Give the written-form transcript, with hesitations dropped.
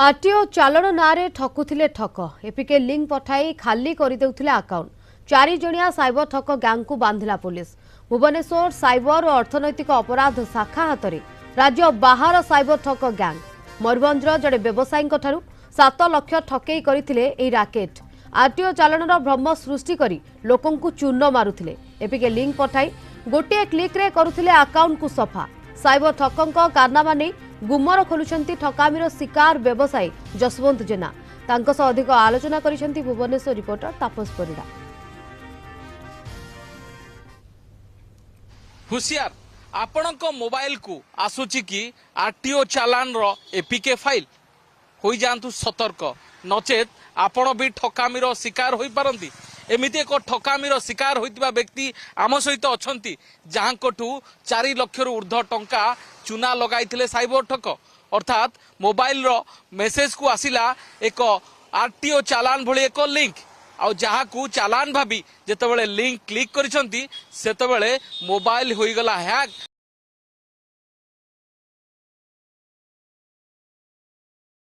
RTO चालाण नारे ठकुथिले ठक APK link पठाई खाली करदेउथिले अकाउंट 4 जणिया साइबर ठक गैंग को बांधिला पुलिस। भुवनेश्वर साइबर और अर्थनैतिक अपराध शाखा हाथ में राज्य बाहर साइबर ठक गैंग मयूरभंजर जड़े व्यवसायी 7 लाख ठकई करथिले एही राकेट। आरटीओ चालाणर भ्रम सृष्टि करी लोकन को चूर्ण मारुथिले। एपिके लिंक पठाई गोटे क्लिक रे करुथिले अकाउंट को सफा। साइबर ठकंक कारनामा नहीं गुमर खोलुछंती ठकामीर शिकार व्यवसायी जसवंत जेना। तांको सह अधिक आलोचना करिसेंती भुवनेश्वर रिपोर्टर तापस परिडा। हुशियार आपणक मोबाइल को आसुची कि आरटीओ चालान रो एपीके फाइल होई जांतु सतर्क नचेत आपण भी ठकामीर शिकार होई पारंती। एमिति एक ठकामीर शिकार होइतिबा व्यक्ति आम सहित अछंती जहांकठू 4 लाख रु ऊर्ध्व टंका चूना लगाइथिले साइबर ठक अर्थात मोबाइल रो मेसेज को आसिला एक आरटीओ चालान भली एक लिंक आ जहाकू चालान भाभी जेतेबेले लिंक क्लिक करिसंती सेतेबेले मोबाइल होई गला हैक।